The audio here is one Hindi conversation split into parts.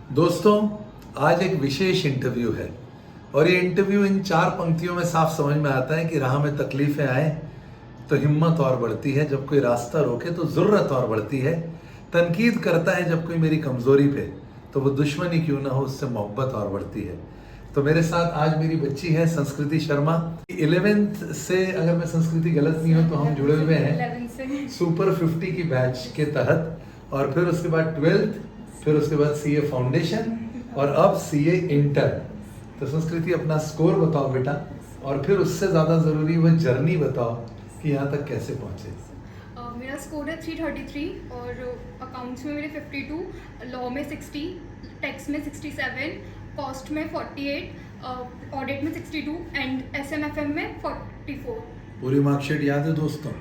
दोस्तों, आज एक विशेष इंटरव्यू है और ये इंटरव्यू इन 4 पंक्तियों में साफ समझ में आता है कि राह में तकलीफें आए तो हिम्मत और बढ़ती है, जब कोई रास्ता रोके तो ज़रूरत और बढ़ती है, तनकीद करता है जब कोई मेरी कमज़ोरी पे तो वो दुश्मनी क्यों ना हो उससे मोहब्बत और बढ़ती है। तो मेरे साथ आज मेरी बच्ची है संस्कृति शर्मा। 11th से, अगर मैं संस्कृति गलत नहीं हूँ तो हम जुड़े हुए हैं सुपर 50 की बैच के तहत, और फिर उसके बाद 12th, फिर उसके बाद सीए फाउंडेशन और अब सीए इंटर। तो संस्कृति अपना स्कोर बताओ बेटा, और फिर उससे ज़्यादा ज़रूरी वो जर्नी बताओ कि यहाँ तक कैसे पहुँचे। मेरा स्कोर है 333 और अकाउंट्स में मेरे 52, लॉ में 60, टैक्स में 67, कॉस्ट में 48, ऑडिट में 62 एंड एसएमएफएम में 44। पूरी मार्कशीट याद है दोस्तों?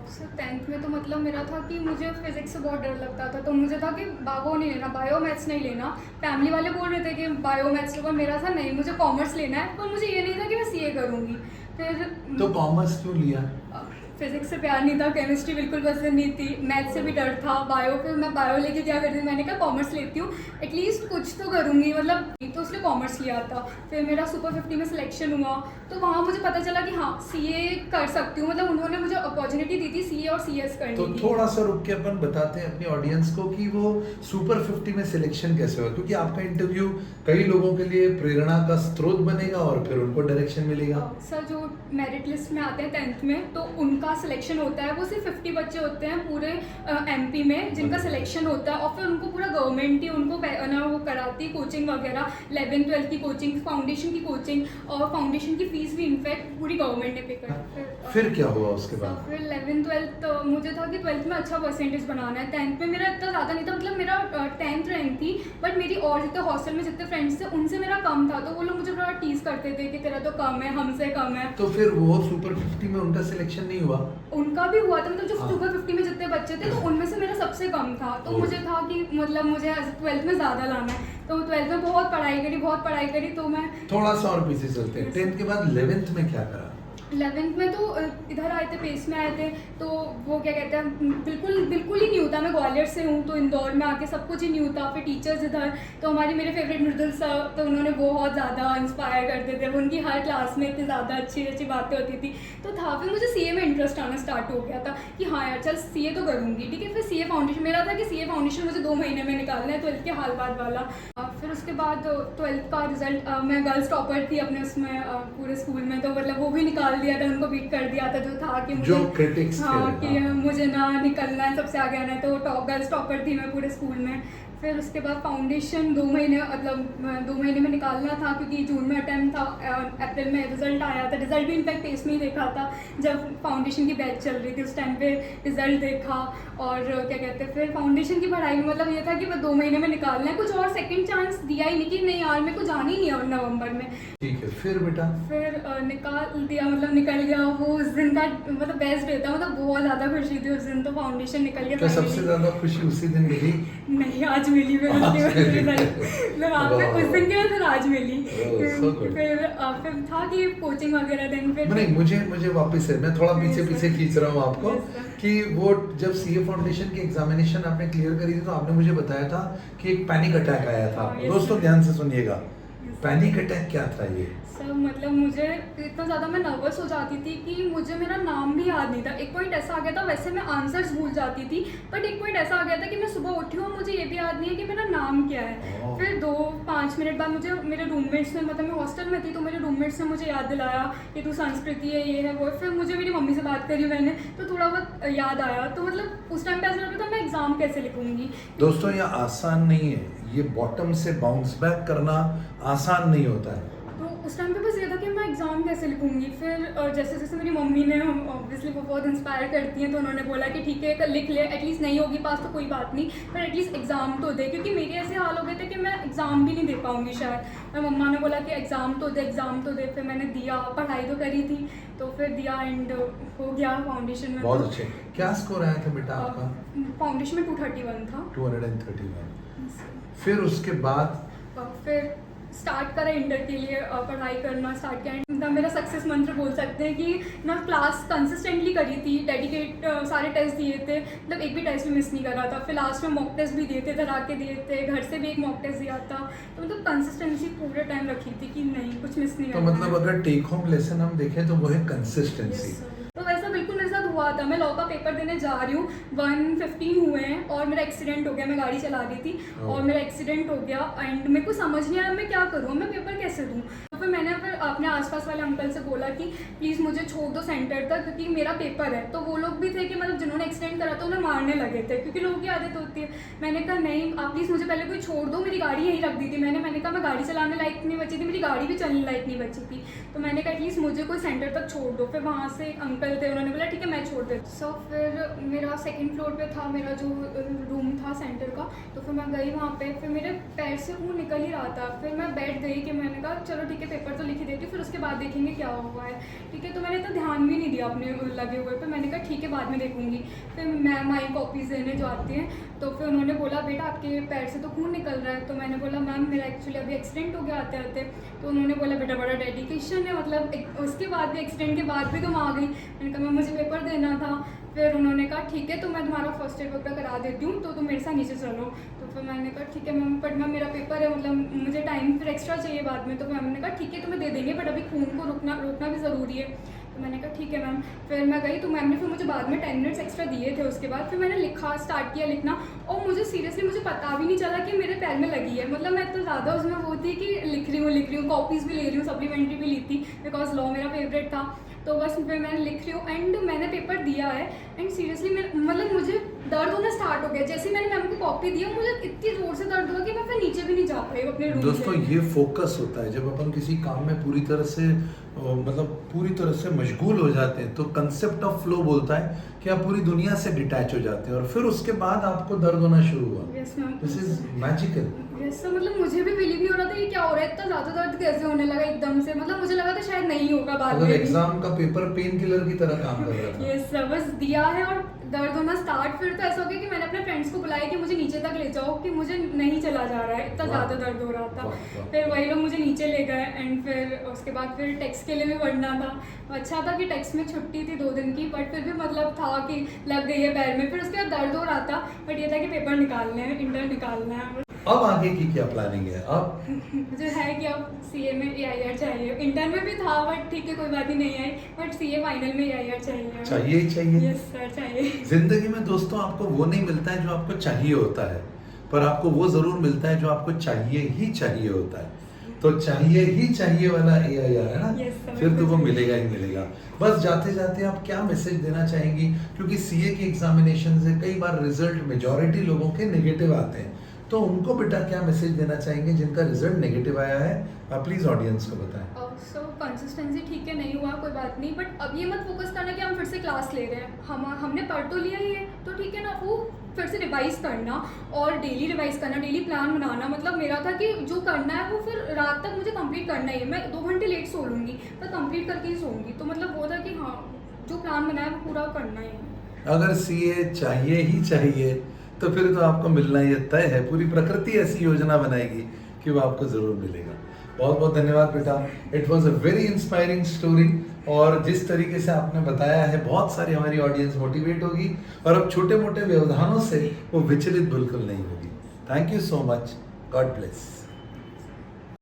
सर 10th में तो मतलब मेरा था कि मुझे फिजिक्स से बहुत डर लगता था, तो मुझे था कि बायो नहीं लेना, बायो मैथ्स नहीं लेना। फैमिली वाले बोल रहे थे कि बायो मैथ्स लो, पर मेरा था नहीं, मुझे कॉमर्स लेना है, पर मुझे ये नहीं था कि मैं सीए करूँगी। फिर तो कॉमर्स क्यों लिया? फिजिक्स से प्यार नहीं था, केमिस्ट्री बिल्कुल पसंद नहीं थी, मैथ्स से भी डर था, बायो। फिर मैं बायो लेके क्या करती थी, मैंने कहा कॉमर्स लेती हूँ, एटलीस्ट कुछ तो करूँगी, मतलब तो उसने कॉमर्स लिया था। फिर मेरा सुपर 50 में सिलेक्शन हुआ, तो वहाँ मुझे पता चला कि हाँ सीए कर सकती हूँ, मतलब उन्होंने मुझे अपॉर्चुनिटी दी थी सीए और सीएस करने तो की। थोड़ा सा रुक के अपन बताते हैं अपनी ऑडियंस को कि वो सुपर 50 में सिलेक्शन कैसे हुआ, क्योंकि आपका इंटरव्यू कई लोगों के लिए प्रेरणा का स्रोत बनेगा और फिर उनको डायरेक्शन मिलेगा। सर जो मेरिट लिस्ट में आते हैं 10th में, तो उनका सिलेक्शन होता है, वो सिर्फ 50 बच्चे होते हैं पूरे एमपी में जिनका सिलेक्शन होता है, और फिर उनको पूरा गवर्नमेंट ही उनको ना वो कराती है कोचिंग वगैरह, 11th 12th की कोचिंग, फाउंडेशन की कोचिंग, और फाउंडेशन की फीस भी इनफैक्ट पूरी गवर्नमेंट ने पे कर। फिर क्या हुआ उसके बाद? फिर 11th 12th मुझे था कि 12th में अच्छा परसेंटेज बनाना है। 10th में मेरा इतना ज़्यादा नहीं था, मतलब मेरा 10th रैंक थी, बट मेरी और जितने हॉस्टल में जितने फ्रेंड्स थे उनसे मेरा कम था, तो वो लोग मुझे थोड़ा टीज करते थे कि तेरा तो कम है, हमसे कम है। तो फिर वो सुपर 50 में उनका सिलेक्शन नहीं हुआ? उनका भी हुआ था, मतलब जो हाँ। सुपर 50 में जितने बच्चे थे तो उनमें से मेरा सबसे कम था, तो मुझे था कि मतलब मुझे 12th में ज़्यादा लाना है, तो 12th में बहुत पढ़ाई करी, तो मैं थोड़ा सा और पीछे चलते हैं। 10th के बाद 11th में क्या करा? 11th में तो इधर आए थे, पेस में आए थे, तो वो क्या कहते हैं बिल्कुल ही न्यू था। मैं ग्वालियर से हूँ, तो इंदौर में आके सब कुछ ही न्यू था। फिर टीचर्स इधर, तो हमारी मेरे फेवरेट मृदुल सर, तो उन्होंने बहुत ज़्यादा इंस्पायर करते थे, वो उनकी हर क्लास में इतनी ज़्यादा अच्छी बातें होती थी, तो था। फिर मुझे सीए में इंटरेस्ट आना स्टार्ट हो गया था कि हाँ यार चल सीए तो करूँगी, ठीक है। फिर सीए फाउंडेशन मेरा था कि सीए फाउंडेशन मुझे 2 महीने में निकालना है, 12th के हाल बाद वाला। फिर उसके बाद 12th का रिजल्ट, मैं गर्ल्स टॉपर थी अपने उसमें पूरे स्कूल में, तो मतलब वो भी निकाल दिया था, उनको बीट कर दिया था, जो था कि मुझे, जो क्रिटिक्स हाँ थे, कि मुझे ना निकलना है, सबसे आगे आना है, तो गर्ल्स टॉपर थी मैं पूरे स्कूल में। फिर उसके बाद फाउंडेशन 2 महीने, मतलब 2 महीने में निकालना था, क्योंकि जून में अटेम्प्ट था, अप्रैल में रिजल्ट आया था। रिजल्ट भी इनफैक्ट पेस में ही देखा था, जब फाउंडेशन की बैच चल रही थी उस टाइम पे रिजल्ट देखा। और क्या कहते हैं, फिर फाउंडेशन की पढ़ाई में मतलब ये था कि मैं 2 महीने में निकालना है, कुछ और सेकंड चांस दिया ही नहीं कि नहीं यार मेरे को जाना ही नहीं है नवंबर में। ठीक है, फिर बेटा? फिर निकाल दिया, मतलब निकल गया। वो उस दिन का मतलब बेस्ट डे था, मतलब बहुत ज़्यादा खुशी थी उस दिन, तो फाउंडेशन निकल गया। क्या सबसे ज़्यादा खुशी उसी दिन मिली? नहीं, आज मिली फिर उसके बाद उस दिन के बाद फिर आज मिली। फिर था कि कोचिंग वगैरह दिन। फिर नहीं, मुझे वापस है, मैं थोड़ा पीछे खींच रहा हूँ आपको कि वो जब सीए फाउंडेशन की एग्जामिनेशन आपने क्लियर करी थी तो आपने मुझे बताया था कि एक पैनिक अटैक आया था। दोस्तों ध्यान से सुनिएगा, पैनिक अटैक क्या था ये? सब मतलब मुझे इतना ज़्यादा मैं नर्वस हो जाती थी कि मुझे मेरा नाम भी याद नहीं था। एक पॉइंट ऐसा आ गया था, वैसे मैं आंसर्स भूल जाती थी, बट एक पॉइंट ऐसा आ गया था कि मैं सुबह उठी हूँ, मुझे ये भी याद नहीं है कि मेरा नाम क्या है। फिर 2-5 मिनट बाद मुझे मेरे रूममेट्स ने, मतलब मैं हॉस्टल में थी, तो मेरे रूममेट्स ने मुझे याद दिलाया कि तू संस्कृति है, ये है वो। फिर मुझे मेरी मम्मी से बात करी मैंने, तो थोड़ा बहुत याद आया। तो मतलब उस टाइम पे ऐसा लग रहा था मैं एग्ज़ाम कैसे लिखूँगी। दोस्तों ये आसान नहीं है, ये बॉटम से बाउंस बैक करना आसान नहीं होता है। तो उस टाइम पे बस ये था कि मैं एग्ज़ाम कैसे लिखूँगी। फिर जैसे जैसे मेरी मम्मी ने, ऑब्वियसली वो बहुत इंस्पायर करती हैं, तो उन्होंने बोला कि ठीक है लिख ले, एटलीस्ट नहीं होगी पास तो कोई बात नहीं, पर एटलीस्ट एग्ज़ाम तो दे, क्योंकि मेरे ऐसे हाल हो गए थे कि मैं एग्ज़ाम भी नहीं दे पाऊँगी शायद। मैं मम्मा ने बोला कि एग्ज़ाम तो दे। फिर मैंने दिया, पढ़ाई तो करी थी, तो फिर दिया एंड हो गया फाउंडेशन में। बहुत अच्छे। क्या स्कोर आया था बेटा आपका? फाउंडेशन में 231 था। 231। फिर उसके बाद फिर स्टार्ट करा इंटर के लिए पढ़ाई करना स्टार्ट किया। मतलब मेरा सक्सेस मंत्र बोल सकते हैं कि मैं क्लास कंसिस्टेंटली करी थी, डेडिकेट सारे टेस्ट दिए थे, मतलब एक भी टेस्ट भी मिस नहीं करा था। फिर लास्ट में मॉक टेस्ट भी दिए थे, धरा के दिए थे, घर से भी एक मॉक टेस्ट दिया था। तो मतलब कंसिस्टेंसी पूरे टाइम रखी थी कि नहीं कुछ मिस नहीं तो करना मतलब अगर टेक होम लेसन हम देखें तो वो है कंसिस्टेंसी। तो वैसा बिल्कुल मेरे साथ हुआ था। मैं लॉ का पेपर देने जा रही हूँ, 1:15 हुए हैं और मेरा एक्सीडेंट हो गया। मैं गाड़ी चला रही थी और मेरा एक्सीडेंट हो गया एंड मेरे को समझ नहीं आया मैं क्या करूँ, मैं पेपर कैसे दूँ। तो फिर मैंने अपने आसपास वाले अंकल से बोला कि प्लीज़ मुझे छोड़ दो सेंटर तक, क्योंकि मेरा पेपर है। तो वो लोग भी थे कि मतलब जिन्होंने एक्सीडेंट करा था उन्हें मारने लगे थे, क्योंकि लोगों की आदत होती है। मैंने कहा नहीं आप प्लीज़ मुझे पहले कोई छोड़ दो, मेरी गाड़ी यहीं रख दी थी मैंने कहा मैं गाड़ी चलाने लायक नहीं बची थी, मेरी गाड़ी भी चलने लायक नहीं बची थी। तो मैंने कहा एटलीस्ट मुझे कोई सेंटर तक छोड़ दो। फिर वहाँ से अंकल थे, उन्होंने बोला ठीक है मैं छोड़ देती। सो फिर मेरा सेकंड फ्लोर पे था मेरा जो रूम था सेंटर का। तो फिर मैं गई वहाँ पे, फिर मेरे पैर से खून निकल ही रहा था। फिर मैं बैठ गई कि मैंने कहा चलो ठीक है पेपर तो लिख ही देती हूँ, फिर उसके बाद देखेंगे क्या हुआ है, ठीक है। तो मैंने इतना ध्यान भी नहीं दिया अपने लगे हुए पे, मैंने कहा ठीक है बाद में देखूंगी। फिर मैम आई कॉपीज़ देने जो आती हैं, तो फिर उन्होंने बोला बेटा आपके पैर से तो खून निकल रहा है। तो मैंने बोला मैम मेरा एक्चुअली अभी एक्सीडेंट हो गया आते आते। तो उन्होंने बोला बेटा बड़ा डेडिकेशन है, मतलब उसके बाद भी एक्सीडेंट के बाद भी तुम आ गई। मैंने कहा मैम मुझे पेपर देना था। फिर उन्होंने कहा ठीक है तो मैं तुम्हारा फर्स्ट एड वगैरह करा देती हूँ, तो तुम मेरे साथ नीचे चलो। तो फिर मैंने कहा ठीक है मैम, बट मैम मेरा पेपर है, मतलब मुझे टाइम फिर एक्स्ट्रा चाहिए बाद में। तो मैम ने कहा ठीक है तुम्हें दे देंगे, बट अभी खून को रोकना भी ज़रूरी है। तो मैंने कहा ठीक है मैम। फिर मैं गई तो मैम ने फिर मुझे बाद में 10 मिनट्स एक्स्ट्रा दिए थे। उसके बाद फिर मैंने लिखा स्टार्ट किया लिखना, और मुझे सीरियसली मुझे पता भी नहीं चला कि मेरे पैर में लगी है। मतलब मैं तो ज़्यादा उसमें वो थी कि लिख रही हूँ, कॉपीज़ भी ले रही हूँ, सप्लीमेंट्री भी ली थी बिकॉज लॉ मेरा फेवरेट था। तो बस फिर मैंने लिख रही हूँ एंड मैंने पेपर दिया है। एंड सीरियसली मतलब मुझे दर्द होना स्टार्ट हो गया। जैसे मैंने मैम को कॉपी दी मुझे इतनी ज़ोर से दर्द हुआ कि मैं फिर नीचे भी नहीं जा पाई अपने रूम। दोस्तों ये फोकस होता है जब अपन किसी काम में पूरी तरह से मतलब पूरी तरह से मशगूल हो जाते हैं, तो कंसेप्ट ऑफ फ्लो बोलता है कि आप पूरी दुनिया से डिटैच हो जाते हैं और फिर उसके बाद आपको दर्द होना शुरू हुआ। This is magical. Yes sir, मतलब मुझे भी बिलीव नहीं हो रहा था ये क्या हो रहा है, इतना ज़्यादा दर्द कैसे होने लगा एकदम से। मतलब मुझे लगा था शायद नहीं होगा बाद में। एग्जाम का पेपर पेन किलर की तरह काम कर रहा था। यस सर, बस दिया है और दर्द होना स्टार्ट। फिर तो ऐसा हो गया कि मैंने अपने फ्रेंड्स को बुलाया कि मुझे नीचे तक ले जाओ, कि मुझे नहीं चला जा रहा है, इतना ज़्यादा दर्द हो रहा था। फिर वही लोग मुझे नीचे ले गए एंड फिर उसके बाद फिर टेक्स्ट के लिए भी पढ़ना था। अच्छा था कि टेक्स्ट में छुट्टी थी 2 दिन की, बट फिर भी मतलब था कि लग गई है पैर में। फिर उसके बाद दर्द हो रहा था, बट ये था कि पेपर निकालने हैं, इंटर निकालना है। अब आगे की क्या प्लानिंग है? अब मुझे है कि अब सीए में AIR चाहिए। इंटर में भी था बट ठीक है कोई बात ही नहीं आई, बट सीए फाइनल में AIR चाहिए। चाहिए ही चाहिए। यस सर, चाहिए। जिंदगी में दोस्तों आपको वो नहीं मिलता है जो आपको चाहिए होता है, पर आपको वो जरूर मिलता है जो आपको चाहिए ही चाहिए होता है। तो चाहिए ही चाहिए वाला AIR है ना। Yes, sir, फिर तो वो मिलेगा ही मिलेगा। बस जाते जाते आप क्या मैसेज देना चाहेंगी, क्योंकि सीए की एग्जामिनेशन से कई बार रिजल्ट मेजॉरिटी लोगों के नेगेटिव आते हैं, तो उनको बेटा क्या मैसेज देना चाहेंगे जिनका रिजल्ट नेगेटिव आया है? आप प्लीज ऑडियंस को बताएं। सो कंसिस्टेंसी ठीक है नहीं हुआ कोई बात नहीं, बट अब ये मत फोकस करना कि हम फिर से क्लास ले रहे हैं। हमने पढ़ तो लिया ही है तो ठीक है ना, वो फिर से रिवाइज करना और डेली रिवाइज करना, डेली प्लान बनाना। मतलब मेरा था कि जो करना है वो फिर रात तक मुझे कंप्लीट करना ही है। मैं 2 घंटे लेट सो लूँगी पर कंप्लीट करके ही सोऊंगी। तो मतलब वो था कि हाँ जो प्लान बनाया वो पूरा करना ही है। अगर सीए चाहिए ही चाहिए तो फिर तो आपको मिलना ही तय है। पूरी प्रकृति ऐसी योजना बनाएगी कि वो आपको जरूर मिलेगा। बहुत बहुत धन्यवाद बेटा, it was a very inspiring story. और जिस तरीके से आपने बताया है बहुत सारी हमारी ऑडियंस मोटिवेट होगी और अब छोटे मोटे व्यवधानों से वो विचलित बिल्कुल नहीं होगी। Thank you so much, God bless.